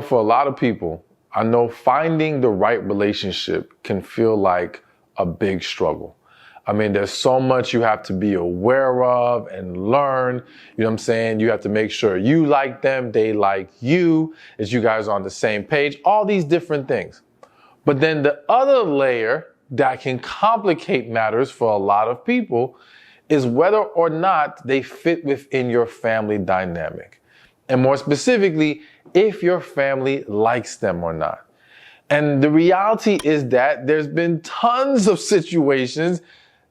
For a lot of people, I know finding the right relationship can feel like a big struggle. I mean, there's so much you have to be aware of and learn. You know what I'm saying? You have to make sure you like them, they like you, that you guys are on the same page, all these different things. But then the other layer that can complicate matters for a lot of people is whether or not they fit within your family dynamic. And more specifically, if your family likes them or not. And the reality is that there's been tons of situations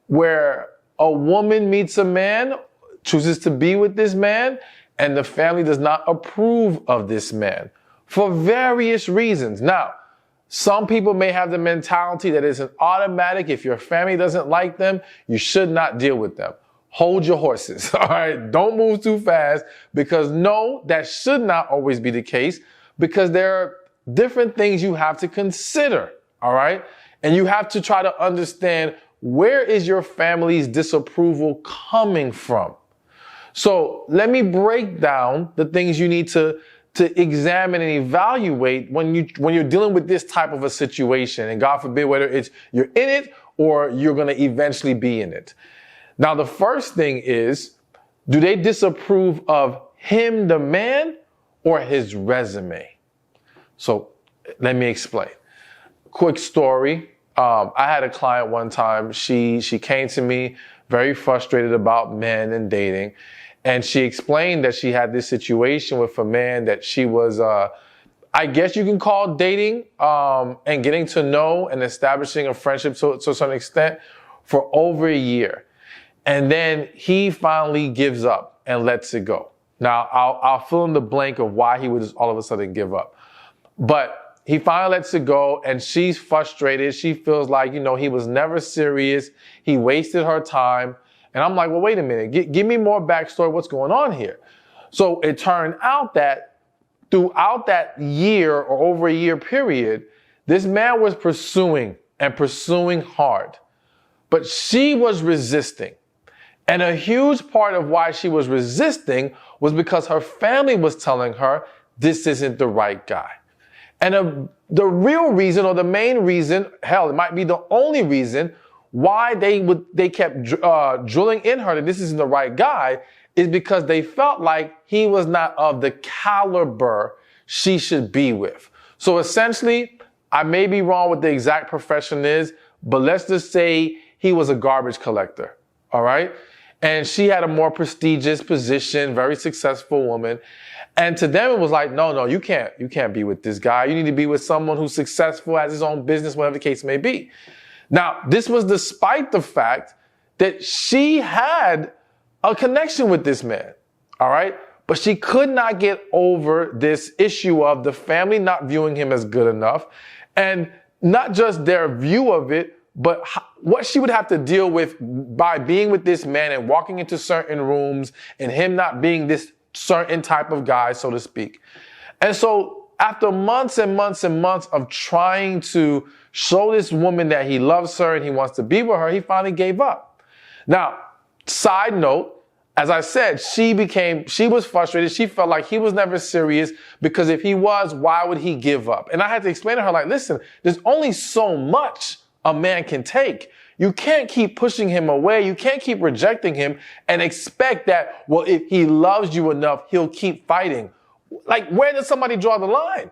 where a woman meets a man, chooses to be with this man, and the family does not approve of this man for various reasons. Now, some people may have the mentality that it's an automatic. If your family doesn't like them, you should not deal with them. Hold your horses, all right? Don't move too fast, because no, that should not always be the case, because there are different things you have to consider, all right? And you have to try to understand, where is your family's disapproval coming from? So let me break down the things you need to examine and evaluate when you're dealing with this type of a situation. And God forbid, whether it's you're in it or you're going to eventually be in it. Now, the first thing is, do they disapprove of him, the man, or his resume? So let me explain. Quick story. I had a client one time. She came to me very frustrated about men and dating. And she explained that she had this situation with a man that she was, I guess you can call dating, and getting to know and establishing a friendship to a certain extent for over a year. And then he finally gives up and lets it go. Now, I'll fill in the blank of why he would just all of a sudden give up. But he finally lets it go, and she's frustrated. She feels like, he was never serious. He wasted her time. And I'm like, well, wait a minute. Give me more backstory. What's going on here? So it turned out that throughout that year or over a year period, this man was pursuing hard. But she was resisting. And a huge part of why she was resisting was because her family was telling her, this isn't the right guy. And the real reason, or the main reason, hell, it might be the only reason why they kept drilling in her that this isn't the right guy, is because they felt like he was not of the caliber she should be with. So essentially, I may be wrong what the exact profession is, but let's just say he was a garbage collector. All right. And she had a more prestigious position, very successful woman. And to them, it was like, no, you can't be with this guy. You need to be with someone who's successful, has his own business, whatever the case may be. Now, this was despite the fact that she had a connection with this man. All right. But she could not get over this issue of the family not viewing him as good enough, and not just their view of it, but what she would have to deal with by being with this man and walking into certain rooms and him not being this certain type of guy, so to speak. And so after months and months and months of trying to show this woman that he loves her and he wants to be with her, he finally gave up. Now, side note, as I said, she was frustrated. She felt like he was never serious, because if he was, why would he give up? And I had to explain to her, like, listen, there's only so much a man can take. You can't keep pushing him away. You can't keep rejecting him and expect that, well, if he loves you enough, he'll keep fighting. Like, where does somebody draw the line?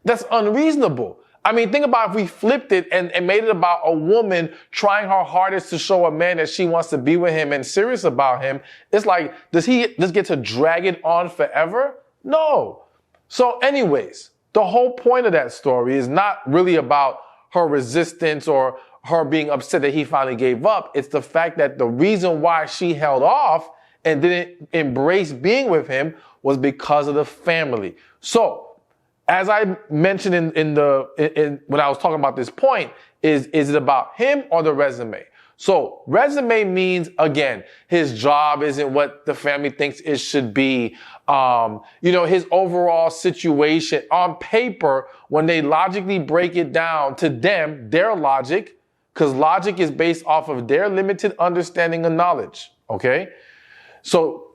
That's unreasonable. I mean, think about if we flipped it and made it about a woman trying her hardest to show a man that she wants to be with him and serious about him. It's like, does he just get to drag it on forever? No. So anyways, the whole point of that story is not really about her resistance or her being upset that he finally gave up. It's the fact that the reason why she held off and didn't embrace being with him was because of the family. So, as I mentioned in when I was talking about this point, is it about him or the resume? So resume means, again, his job isn't what the family thinks it should be. His overall situation on paper, when they logically break it down to them, their logic, because logic is based off of their limited understanding of knowledge. Okay. So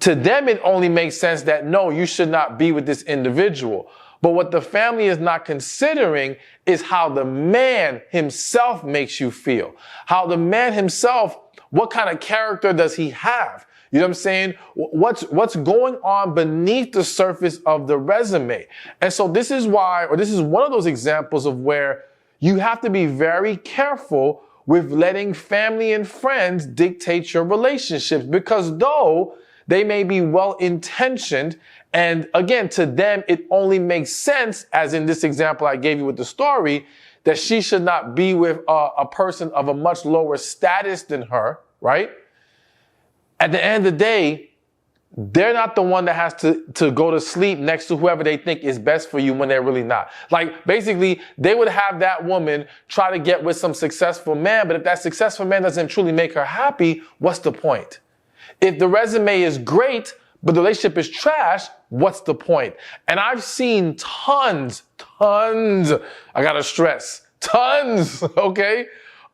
to them, it only makes sense that no, you should not be with this individual. But what the family is not considering is how the man himself makes you feel. How the man himself, what kind of character does he have? You know what I'm saying? What's going on beneath the surface of the resume? And so this is why, or this is one of those examples of where you have to be very careful with letting family and friends dictate your relationships, because though they may be well-intentioned, and again, to them, it only makes sense, as in this example I gave you with the story, that she should not be with a person of a much lower status than her, right? At the end of the day, they're not the one that has to go to sleep next to whoever they think is best for you when they're really not. Like, basically, they would have that woman try to get with some successful man, but if that successful man doesn't truly make her happy, what's the point? If the resume is great, but the relationship is trash, what's the point? And I've seen tons, I gotta stress, tons, okay,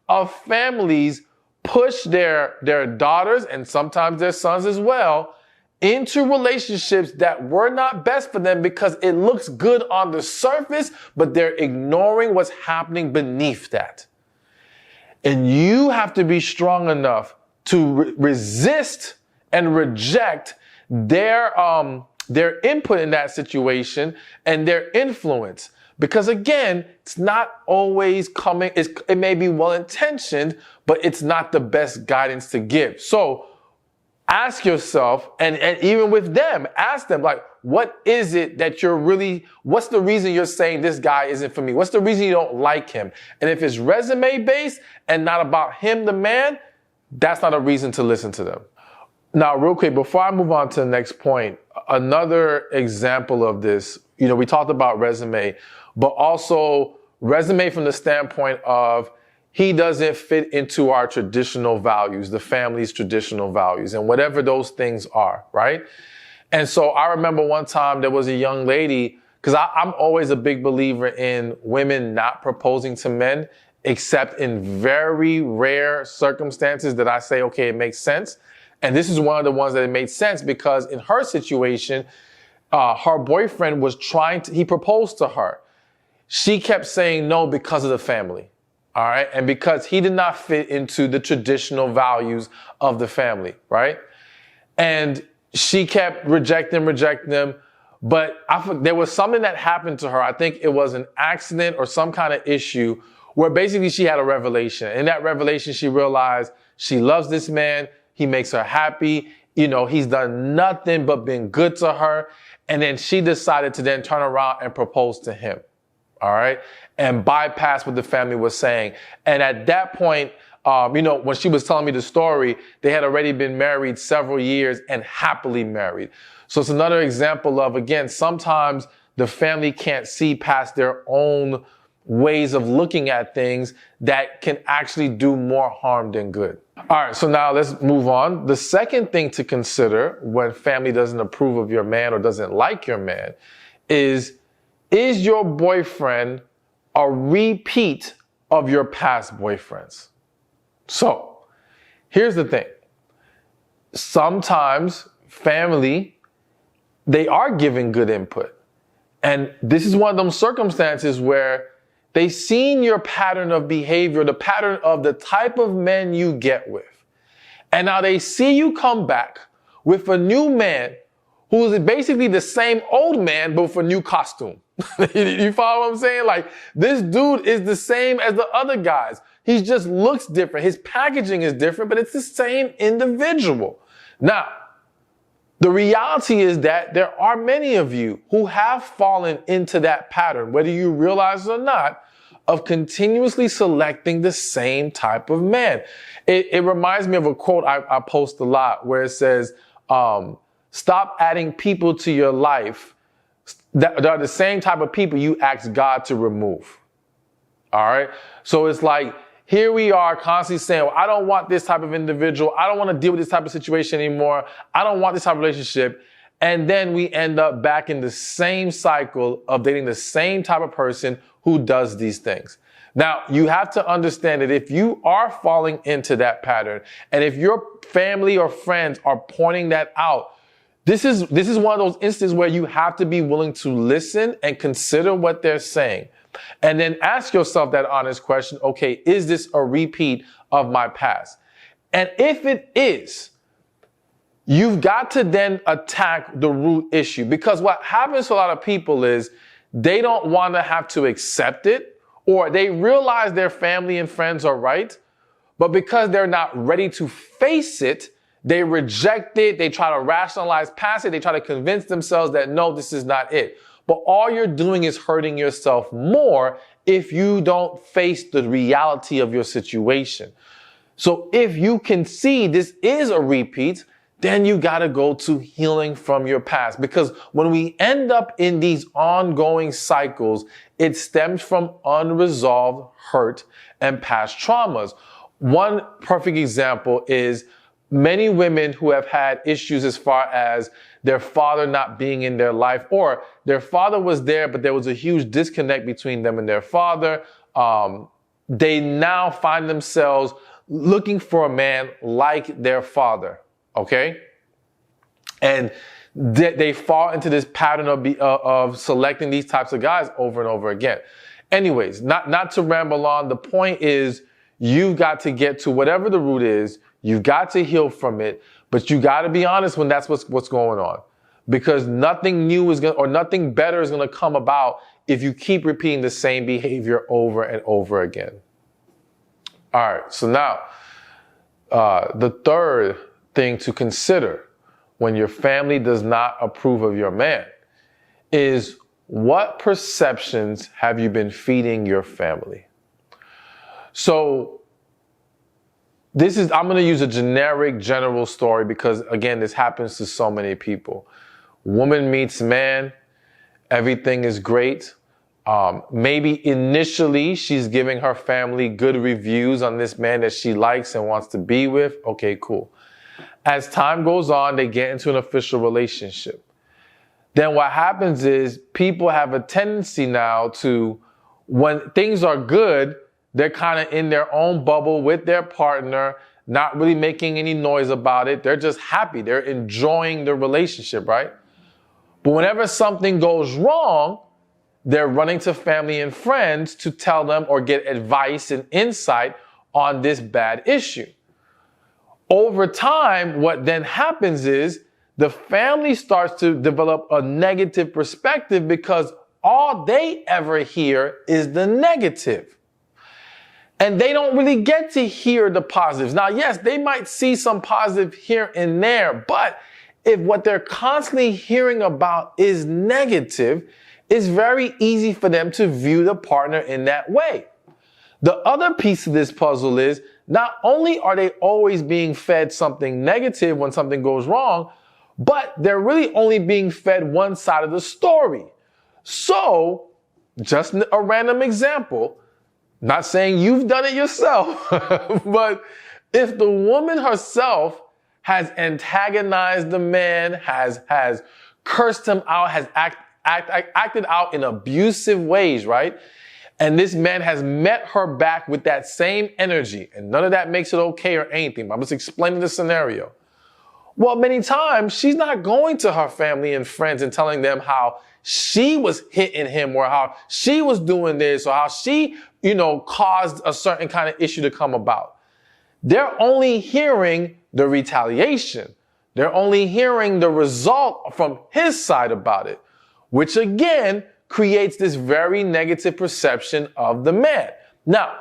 of families push their daughters and sometimes their sons as well into relationships that were not best for them because it looks good on the surface, but they're ignoring what's happening beneath that. And you have to be strong enough to resist and reject their input in that situation and their influence. Because again, it's not always coming, it may be well-intentioned, but it's not the best guidance to give. So ask yourself, and even with them, ask them, like, what is it that what's the reason you're saying this guy isn't for me? What's the reason you don't like him? And if it's resume based and not about him, the man, that's not a reason to listen to them. Now, real quick, before I move on to the next point, another example of this, we talked about resume, but also resume from the standpoint of he doesn't fit into our traditional values, the family's traditional values, and whatever those things are, right? And so I remember one time there was a young lady, because I'm always a big believer in women not proposing to men, except in very rare circumstances that I say, okay, it makes sense. And this is one of the ones that it made sense because in her situation, her boyfriend he proposed to her. She kept saying no because of the family. All right. And because he did not fit into the traditional values of the family. Right. And she kept rejecting them. But there was something that happened to her. I think it was an accident or some kind of issue where basically she had a revelation. In that revelation, she realized she loves this man. He makes her happy. He's done nothing but been good to her. And then she decided to then turn around and propose to him. All right. And bypass what the family was saying. And at that point, when she was telling me the story, they had already been married several years and happily married. So it's another example of, again, sometimes the family can't see past their own ways of looking at things that can actually do more harm than good. All right, so now let's move on. The second thing to consider when family doesn't approve of your man or doesn't like your man is your boyfriend a repeat of your past boyfriends? So here's the thing. Sometimes family, they are giving good input. And this is one of those circumstances where they've seen your pattern of behavior, the pattern of the type of men you get with. And now they see you come back with a new man who is basically the same old man, but with a new costume. You follow what I'm saying? Like, this dude is the same as the other guys. He just looks different. His packaging is different, but it's the same individual. Now, the reality is that there are many of you who have fallen into that pattern, whether you realize it or not, of continuously selecting the same type of man. It reminds me of a quote I post a lot where it says, stop adding people to your life that are the same type of people you ask God to remove. All right. So it's like, here we are constantly saying, well, I don't want this type of individual. I don't want to deal with this type of situation anymore. I don't want this type of relationship. And then we end up back in the same cycle of dating the same type of person who does these things. Now, you have to understand that if you are falling into that pattern, and if your family or friends are pointing that out, This is one of those instances where you have to be willing to listen and consider what they're saying. And then ask yourself that honest question, okay, is this a repeat of my past? And if it is, you've got to then attack the root issue, because what happens to a lot of people is they don't want to have to accept it, or they realize their family and friends are right, but because they're not ready to face it, they reject it, they try to rationalize past it, they try to convince themselves that no, this is not it. But all you're doing is hurting yourself more if you don't face the reality of your situation. So if you can see this is a repeat, then you got to go to healing from your past. Because when we end up in these ongoing cycles, it stems from unresolved hurt and past traumas. One perfect example is many women who have had issues as far as their father not being in their life, or their father was there, but there was a huge disconnect between them and their father. They now find themselves looking for a man like their father. Okay? And they fall into this pattern of selecting these types of guys over and over again. Anyways, not to ramble on, the point is you've got to get to whatever the root is. You've got to heal from it, but you got to be honest when that's what's going on, because nothing new is or nothing better is going to come about if you keep repeating the same behavior over and over again. All right. So now, the third thing to consider when your family does not approve of your man is, what perceptions have you been feeding your family? So I'm going to use a generic, general story because, again, this happens to so many people. Woman meets man, everything is great. Maybe initially she's giving her family good reviews on this man that she likes and wants to be with. Okay, cool. As time goes on, they get into an official relationship. Then what happens is people have a tendency now to, when things are good, they're kind of in their own bubble with their partner, not really making any noise about it. They're just happy. They're enjoying the relationship, right? But whenever something goes wrong, they're running to family and friends to tell them or get advice and insight on this bad issue. Over time, what then happens is the family starts to develop a negative perspective because all they ever hear is the negative. And they don't really get to hear the positives. Now, yes, they might see some positive here and there, but if what they're constantly hearing about is negative, it's very easy for them to view the partner in that way. The other piece of this puzzle is not only are they always being fed something negative when something goes wrong, but they're really only being fed one side of the story. So, just a random example, not saying you've done it yourself, but if the woman herself has antagonized the man, has cursed him out, has acted out in abusive ways, right? And this man has met her back with that same energy, and none of that makes it okay or anything, but I'm just explaining the scenario. Well, many times she's not going to her family and friends and telling them how she was hitting him or how she was doing this or how she, caused a certain kind of issue to come about. They're only hearing the retaliation. They're only hearing the result from his side about it, which again creates this very negative perception of the man. Now,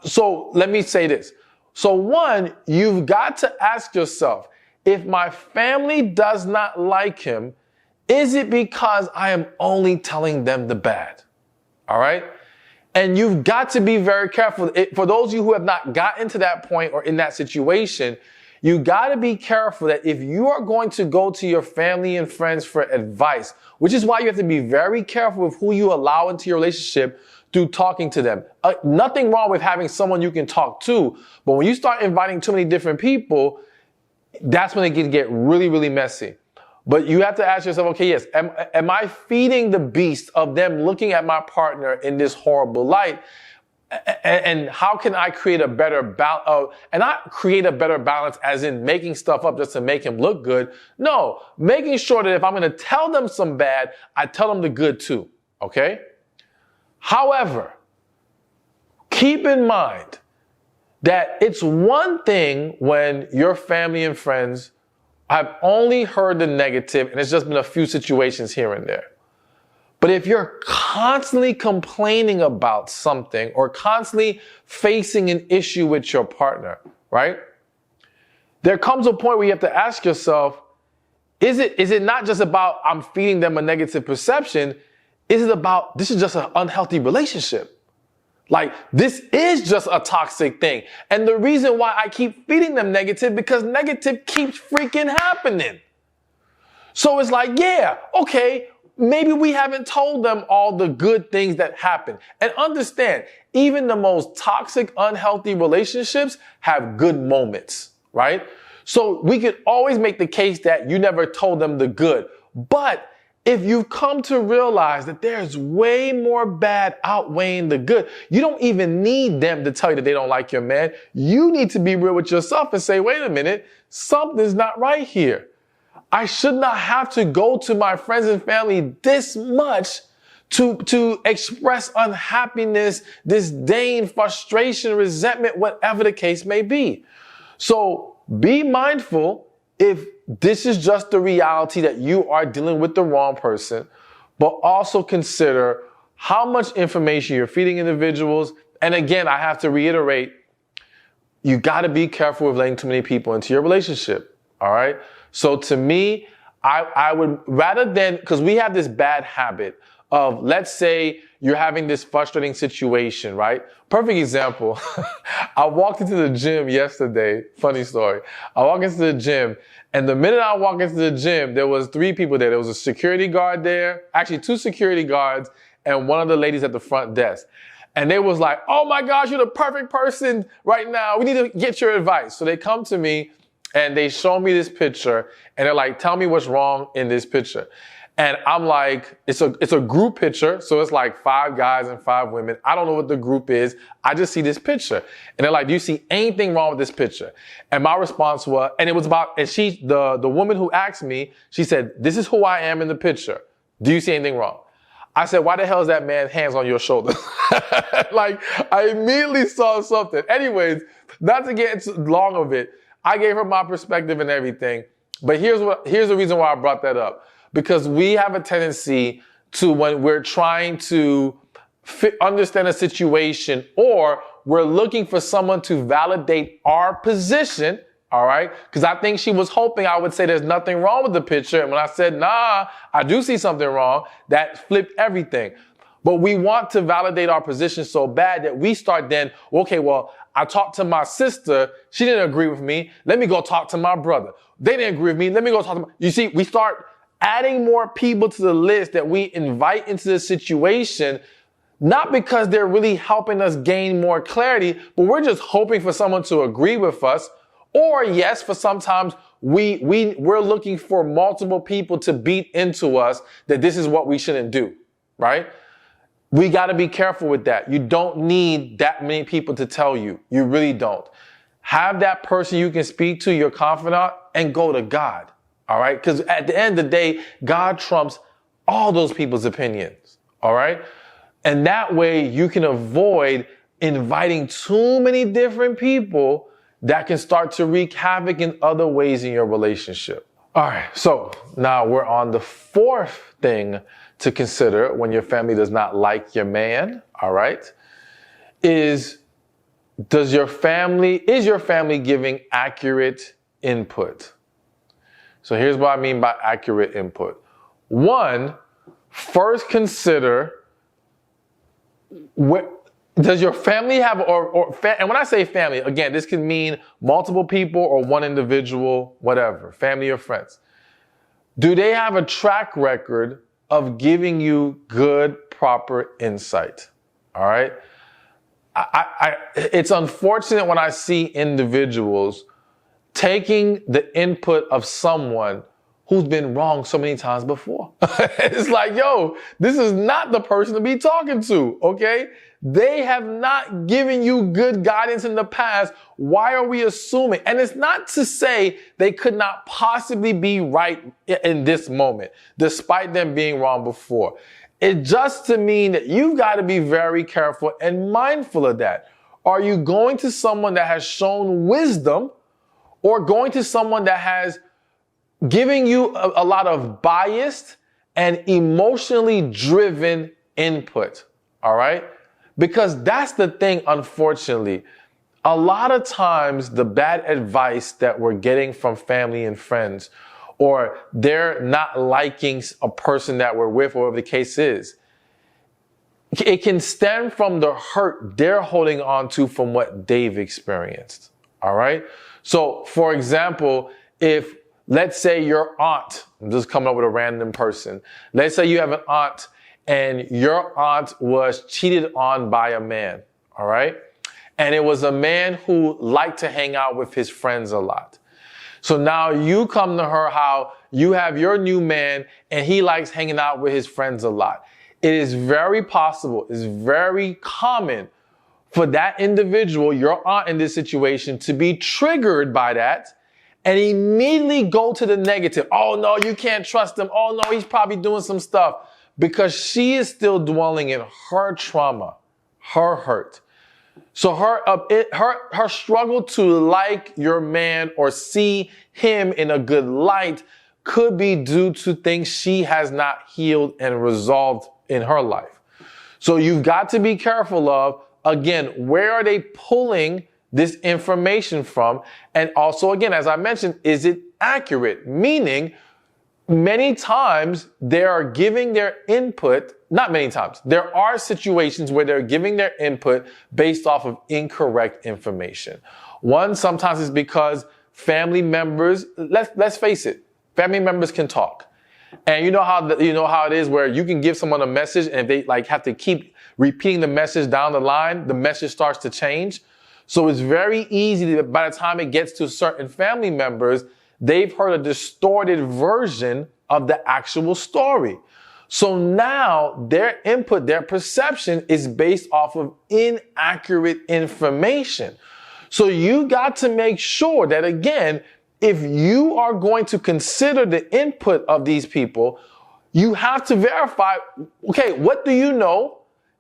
so let me say this. So one, you've got to ask yourself, if my family does not like him, is it because I am only telling them the bad? All right? And you've got to be very careful. For those of you who have not gotten to that point or in that situation, you got to be careful that if you are going to go to your family and friends for advice, which is why you have to be very careful with who you allow into your relationship through talking to them. Nothing wrong with having someone you can talk to, but when you start inviting too many different people, that's when it can get really, really messy. But you have to ask yourself, okay, yes, am I feeding the beast of them looking at my partner in this horrible light? And how can I create a better balance? And not create a better balance as in making stuff up just to make him look good. No, making sure that if I'm going to tell them some bad, I tell them the good too. Okay? However, keep in mind that it's one thing when your family and friends have only heard the negative and it's just been a few situations here and there. But if you're constantly complaining about something or constantly facing an issue with your partner, right? There comes a point where you have to ask yourself, is it not just about I'm feeding them a negative perception? Is it about this is just an unhealthy relationship? Like, this is just a toxic thing. And the reason why I keep feeding them negative, because negative keeps freaking happening. So it's like, yeah, okay, maybe we haven't told them all the good things that happen. And understand, even the most toxic, unhealthy relationships have good moments, right? So we could always make the case that you never told them the good. But if you've come to realize that there's way more bad outweighing the good, you don't even need them to tell you that they don't like your man. You need to be real with yourself and say, wait a minute, something's not right here. I should not have to go to my friends and family this much to express unhappiness, disdain, frustration, resentment, whatever the case may be. So be mindful if this is just the reality that you are dealing with the wrong person, but also consider how much information you're feeding individuals. And again, I have to reiterate, you got to be careful with letting too many people into your relationship. All right. So to me, I would rather than, because we have this bad habit of, let's say you're having this frustrating situation, right? Perfect example. I walked into the gym yesterday. Funny story. I walked into the gym, and the minute I walked into the gym, there was 3 people there. There was a security guard there, actually 2 security guards, and one of the ladies at the front desk. And they was like, oh my gosh, you're the perfect person right now. We need to get your advice. So they come to me and they show me this picture, and they're like, tell me what's wrong in this picture. And I'm like, it's a group picture. So it's like 5 guys and 5 women. I don't know what the group is. I just see this picture. And they're like, do you see anything wrong with this picture? And my response was, and it was about, and the woman who asked me, she said, this is who I am in the picture. Do you see anything wrong? I said, why the hell is that man hands on your shoulder? Like, I immediately saw something. Anyways, not to get into long of it, I gave her my perspective and everything. But here's the reason why I brought that up. Because we have a tendency to, when we're trying to understand a situation, or we're looking for someone to validate our position, all right? Because I think she was hoping I would say there's nothing wrong with the picture. And when I said, nah, I do see something wrong, that flipped everything. But we want to validate our position so bad that we start then, okay, well, I talked to my sister. She didn't agree with me. Let me go talk to my brother. They didn't agree with me. Let me go talk to my... You see, we start adding more people to the list that we invite into the situation, not because they're really helping us gain more clarity, but we're just hoping for someone to agree with us. Or yes, for sometimes we're looking for multiple people to beat into us that this is what we shouldn't do, right? We got to be careful with that. You don't need that many people to tell you. You really don't. Have that person you can speak to, your confidant, and go to God. All right? Because at the end of the day, God trumps all those people's opinions. All right? And that way you can avoid inviting too many different people that can start to wreak havoc in other ways in your relationship. All right. So now we're on the 4th thing to consider when your family does not like your man. All right. Is your family giving accurate input? So here's what I mean by accurate input. 1, first consider does your family have, and when I say family, again, this can mean multiple people or one individual, whatever, family or friends. Do they have a track record of giving you good, proper insight? All right. It's unfortunate when I see individuals taking the input of someone who's been wrong so many times before. It's like, yo, this is not the person to be talking to, okay? They have not given you good guidance in the past. Why are we assuming? And it's not to say they could not possibly be right in this moment, despite them being wrong before. It's just to mean that you've got to be very careful and mindful of that. Are you going to someone that has shown wisdom, or going to someone that has given you a lot of biased and emotionally driven input? All right? Because that's the thing, unfortunately. A lot of times, the bad advice that we're getting from family and friends, or they're not liking a person that we're with, or whatever the case is, it can stem from the hurt they're holding on to from what they've experienced. All right? So, for example, if, let's say your aunt, I'm just coming up with a random person. Let's say you have an aunt and your aunt was cheated on by a man. All right? And it was a man who liked to hang out with his friends a lot. So now you come to her how you have your new man and he likes hanging out with his friends a lot. It is very possible, it's very common for that individual, your aunt in this situation, to be triggered by that and immediately go to the negative. Oh no, you can't trust him. Oh no, he's probably doing some stuff, because she is still dwelling in her trauma, her hurt. So her struggle to like your man or see him in a good light could be due to things she has not healed and resolved in her life. So you've got to be careful of, again, where are they pulling this information from? And also, again, as I mentioned, is it accurate? Meaning, many times they are giving their input, not many times, there are situations where they're giving their input based off of incorrect information. One, sometimes it's because family members, let's face it, family members can talk. And you know how it is where you can give someone a message and they have to keep repeating the message down the line, the message starts to change. So it's very easy that by the time it gets to certain family members, they've heard a distorted version of the actual story. So now their input, their perception is based off of inaccurate information. So you got to make sure that, again, if you are going to consider the input of these people, you have to verify, okay, what do you know?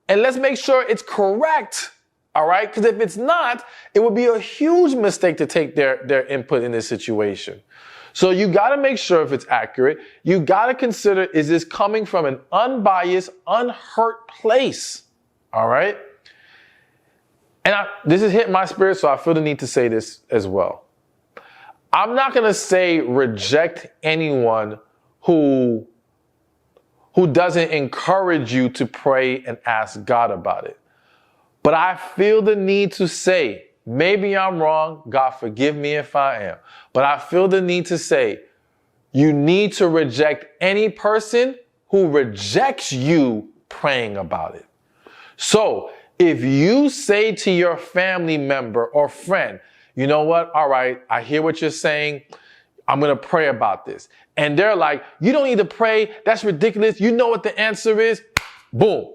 And let's make sure it's correct. All right? Because if it's not, it would be a huge mistake to take their input in this situation. So you got to make sure if it's accurate. You got to consider, is this coming from an unbiased, unhurt place? All right? And this has hit my spirit, so I feel the need to say this as well. I'm not going to say reject anyone who doesn't encourage you to pray and ask God about it. But I feel the need to say, maybe I'm wrong, God forgive me if I am, but I feel the need to say, you need to reject any person who rejects you praying about it. So if you say to your family member or friend, you know what? All right, I hear what you're saying. I'm going to pray about this. And they're like, you don't need to pray. That's ridiculous. You know what the answer is. Boom.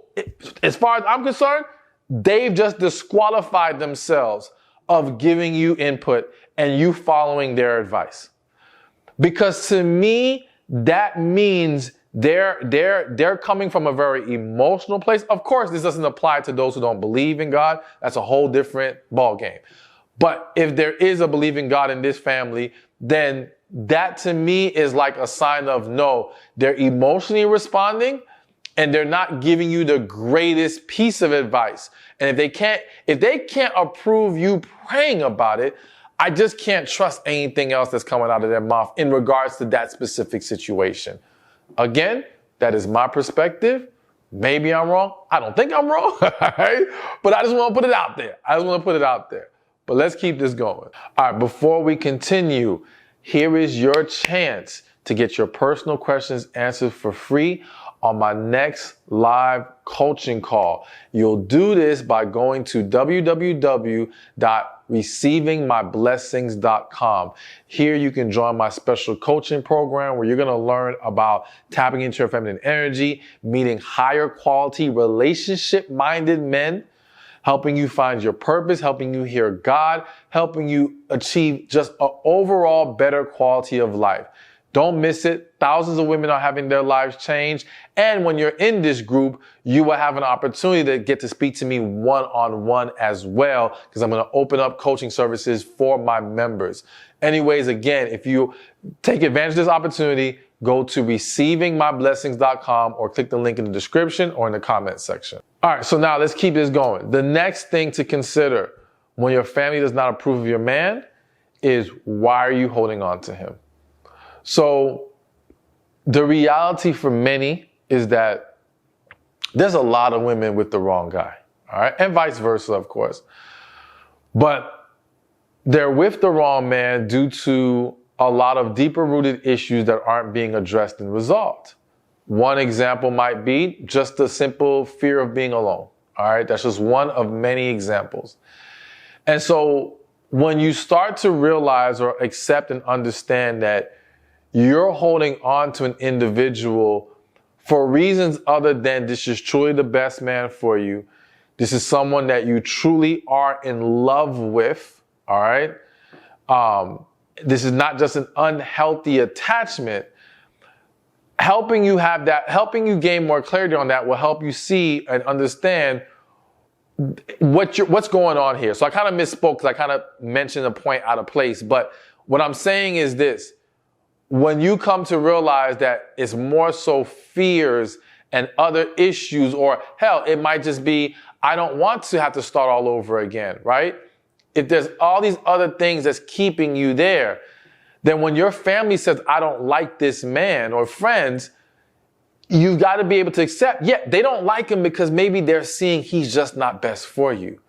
As far as I'm concerned, they've just disqualified themselves of giving you input and you following their advice. Because to me, that means they're coming from a very emotional place. Of course, this doesn't apply to those who don't believe in God. That's a whole different ballgame. But if there is a believing God in this family, then that to me is like a sign of no, they're emotionally responding and they're not giving you the greatest piece of advice. And if they can't approve you praying about it, I just can't trust anything else that's coming out of their mouth in regards to that specific situation. Again, that is my perspective. Maybe I'm wrong. I don't think I'm wrong. Right? But I just want to put it out there. But let's keep this going. All right, before we continue, here is your chance to get your personal questions answered for free on my next live coaching call. You'll do this by going to www.receivingmyblessings.com. Here you can join my special coaching program where you're going to learn about tapping into your feminine energy, meeting higher quality relationship-minded men, helping you find your purpose, helping you hear God, helping you achieve just an overall better quality of life. Don't miss it. Thousands of women are having their lives changed. And when you're in this group, you will have an opportunity to get to speak to me one-on-one as well, because I'm going to open up coaching services for my members. Anyways, again, if you take advantage of this opportunity, go to receivingmyblessings.com or click the link in the description or in the comment section. All right, so now let's keep this going. The next thing to consider when your family does not approve of your man is, why are you holding on to him? So the reality for many is that there's a lot of women with the wrong guy, all right? And vice versa, of course. But they're with the wrong man due to a lot of deeper rooted issues that aren't being addressed and resolved. One example might be just the simple fear of being alone, all right? That's just one of many examples. And so when you start to realize or accept and understand that you're holding on to an individual for reasons other than this is truly the best man for you, this is someone that you truly are in love with, all right? This is not just an unhealthy attachment. Helping you gain more clarity on that will help you see and understand what's going on here. So I kind of misspoke because I kind of mentioned a point out of place. But what I'm saying is this. When you come to realize that it's more so fears and other issues, or hell, it might just be, I don't want to have to start all over again, right? If there's all these other things that's keeping you there, then when your family says, I don't like this man, or friends, you've got to be able to accept, yeah, they don't like him because maybe they're seeing he's just not best for you.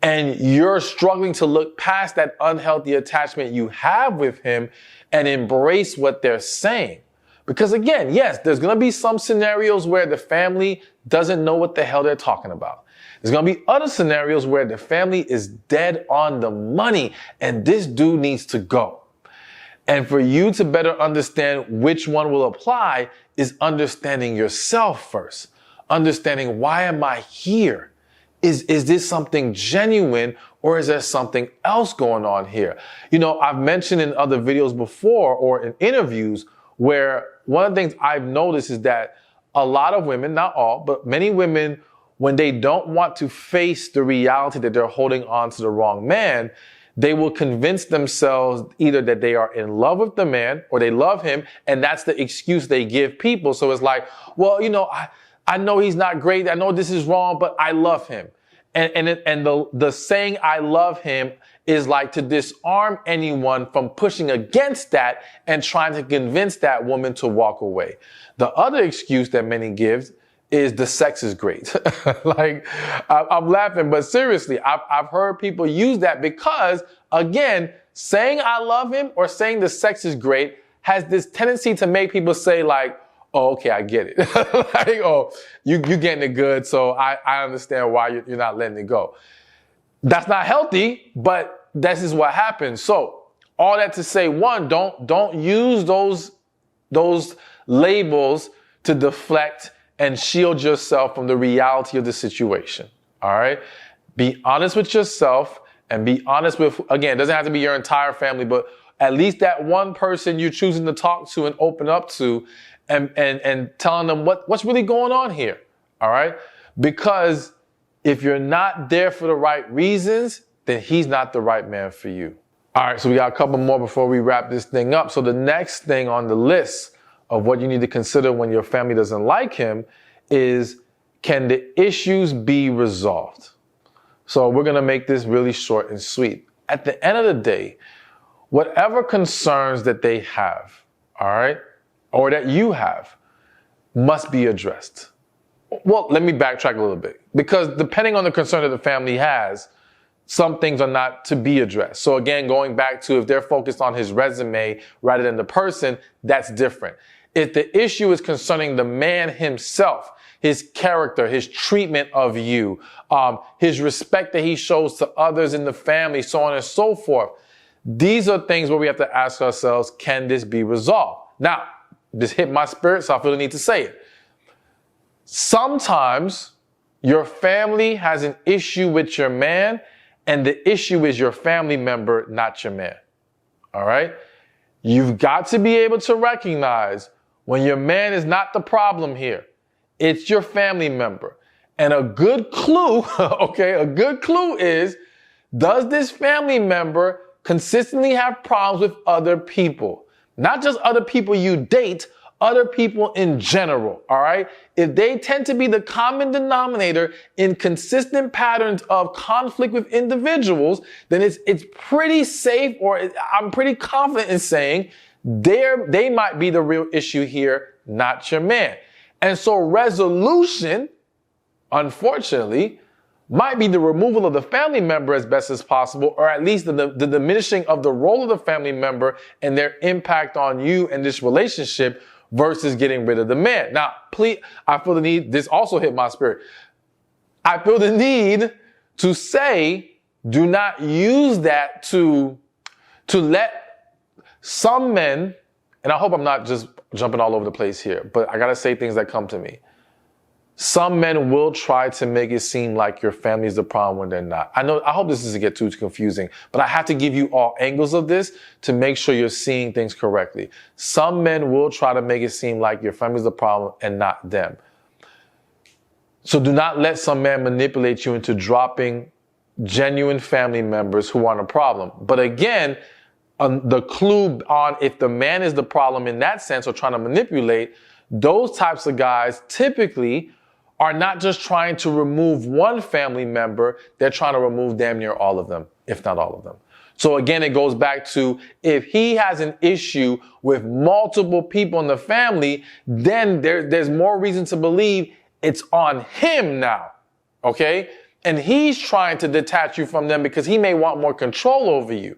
And you're struggling to look past that unhealthy attachment you have with him and embrace what they're saying. Because again, yes, there's going to be some scenarios where the family doesn't know what the hell they're talking about. There's going to be other scenarios where the family is dead on the money and this dude needs to go. And for you to better understand which one will apply is understanding yourself first. Understanding, why am I here? Is this something genuine, or is there something else going on here? You know, I've mentioned in other videos before or in interviews where one of the things I've noticed is that a lot of women, not all, but many women, when they don't want to face the reality that they're holding on to the wrong man, they will convince themselves either that they are in love with the man or they love him, and that's the excuse they give people. So it's like, well, you know, I know he's not great. I know this is wrong, but I love him. And the saying I love him is like to disarm anyone from pushing against that and trying to convince that woman to walk away. The other excuse that many give is the sex is great. Like, I'm laughing, but seriously, I've heard people use that because, again, saying I love him or saying the sex is great has this tendency to make people say like, oh, okay, I get it. Like, oh, you getting it good, so I understand why you're not letting it go. That's not healthy, but this is what happens. So all that to say, one, don't use those labels to deflect and shield yourself from the reality of the situation. All right? Be honest with yourself and be honest with, again, it doesn't have to be your entire family, but at least that one person you're choosing to talk to and open up to, and telling them what's really going on here. All right? Because if you're not there for the right reasons, then he's not the right man for you. All right, so we got a couple more before we wrap this thing up. So the next thing on the list of what you need to consider when your family doesn't like him is, can the issues be resolved? So we're going to make this really short and sweet. At the end of the day, whatever concerns that they have, all right, or that you have, must be addressed. Well, let me backtrack a little bit, because depending on the concern that the family has, some things are not to be addressed. So again, going back to if they're focused on his resume rather than the person, that's different. If the issue is concerning the man himself, his character, his treatment of you, his respect that he shows to others in the family, so on and so forth, these are things where we have to ask ourselves, can this be resolved? Now, this hit my spirit, so I feel the need to say it. Sometimes Your family has an issue with your man, and the issue is your family member, not your man. All right? You've got to be able to recognize when your man is not the problem here. It's your family member. And a good clue, a good clue is, does this family member consistently have problems with other people? Not just other people you date, other people in general, all right? If they tend to be the common denominator in consistent patterns of conflict with individuals, then it's pretty safe, or I'm pretty confident in saying they might be the real issue here, not your man. And so resolution, unfortunately, might be the removal of the family member as best as possible, or at least the diminishing of the role of the family member and their impact on you and this relationship versus getting rid of the man. Now, please, I feel the need, this also hit my spirit. I feel the need to say, do not use that to let some men, and I hope I'm not just jumping all over the place here, but I got to say things that come to me. Some men will try to make it seem like your family is the problem when they're not. I hope this doesn't get too confusing, but I have to give you all angles of this to make sure you're seeing things correctly. Some men will try to make it seem like your family is the problem and not them. So do not let some man manipulate you into dropping genuine family members who aren't a problem. But again, the clue on if the man is the problem in that sense or trying to manipulate, those types of guys typically are not just trying to remove one family member, they're trying to remove damn near all of them, if not all of them. So again, it goes back to, if he has an issue with multiple people in the family, then there's more reason to believe it's on him now, okay? And he's trying to detach you from them because he may want more control over you.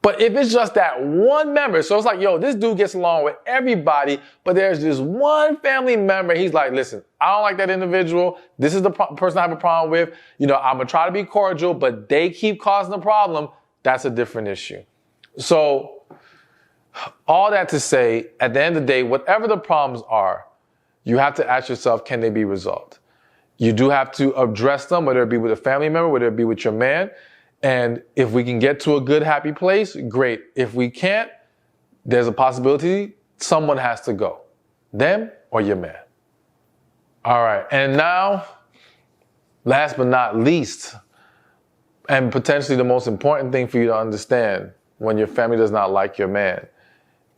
But if it's just that one member, so it's like, yo, this dude gets along with everybody, but there's this one family member, he's like, listen, I don't like that individual. This is the person I have a problem with. You know, I'm going to try to be cordial, but they keep causing the problem. That's a different issue. So all that to say, at the end of the day, whatever the problems are, you have to ask yourself, can they be resolved? You do have to address them, whether it be with a family member, whether it be with your man. And if we can get to a good, happy place, great. If we can't, there's a possibility someone has to go. Them or your man. All right. And now, last but not least, and potentially the most important thing for you to understand when your family does not like your man,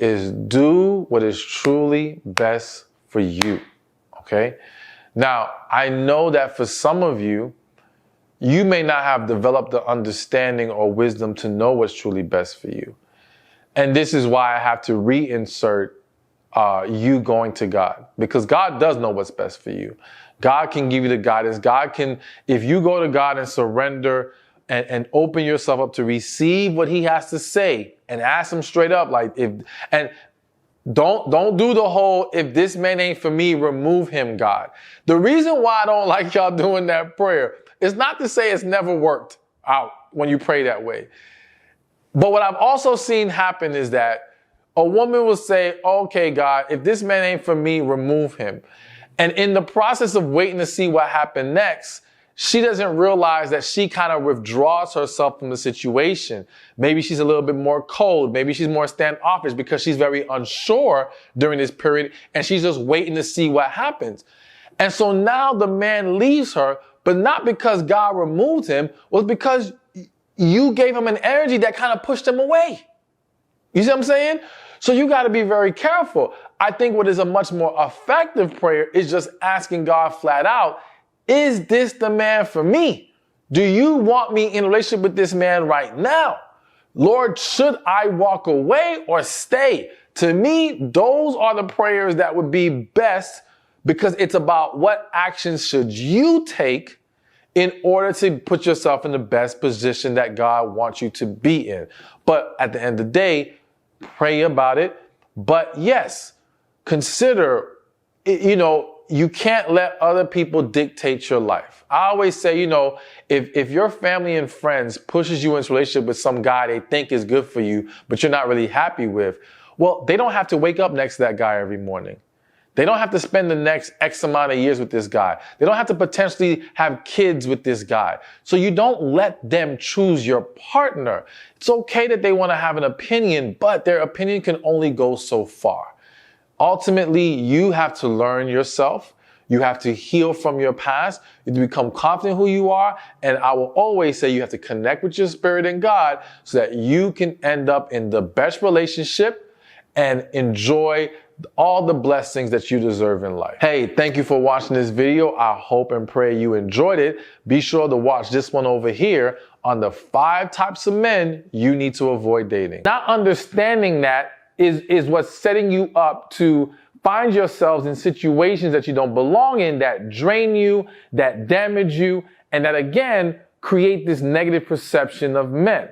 is do what is truly best for you. Okay? Now, I know that for some of you, you may not have developed the understanding or wisdom to know what's truly best for you. And this is why I have to reinsert you going to God, because God does know what's best for you. God can give you the guidance. God can, if you go to God and surrender and open yourself up to receive what he has to say and ask him straight up, like, don't do the whole, if this man ain't for me, remove him, God. The reason why I don't like y'all doing that prayer, it's not to say it's never worked out when you pray that way. But what I've also seen happen is that a woman will say, okay, God, if this man ain't for me, remove him. And in the process of waiting to see what happened next, she doesn't realize that she kind of withdraws herself from the situation. Maybe she's a little bit more cold. Maybe she's more standoffish because she's very unsure during this period and she's just waiting to see what happens. And so now the man leaves her, but not because God removed him, was because you gave him an energy that kind of pushed him away. You see what I'm saying? So you got to be very careful. I think what is a much more effective prayer is just asking God flat out, is this the man for me? Do you want me in a relationship with this man right now? Lord, should I walk away or stay? To me, those are the prayers that would be best, because it's about what actions should you take in order to put yourself in the best position that God wants you to be in. But at the end of the day, pray about it. But yes, consider, you can't let other people dictate your life. I always say, if your family and friends pushes you into a relationship with some guy they think is good for you, but you're not really happy with, well, they don't have to wake up next to that guy every morning. They don't have to spend the next X amount of years with this guy. They don't have to potentially have kids with this guy. So you don't let them choose your partner. It's okay that they want to have an opinion, but their opinion can only go so far. Ultimately, you have to learn yourself. You have to heal from your past. You have to become confident who you are. And I will always say you have to connect with your spirit and God so that you can end up in the best relationship and enjoy all the blessings that you deserve in life. Hey, thank you for watching this video. I hope and pray you enjoyed it. Be sure to watch this one over here on the 5 types of men you need to avoid dating. Not understanding that is what's setting you up to find yourselves in situations that you don't belong in, that drain you, that damage you, and that again create this negative perception of men.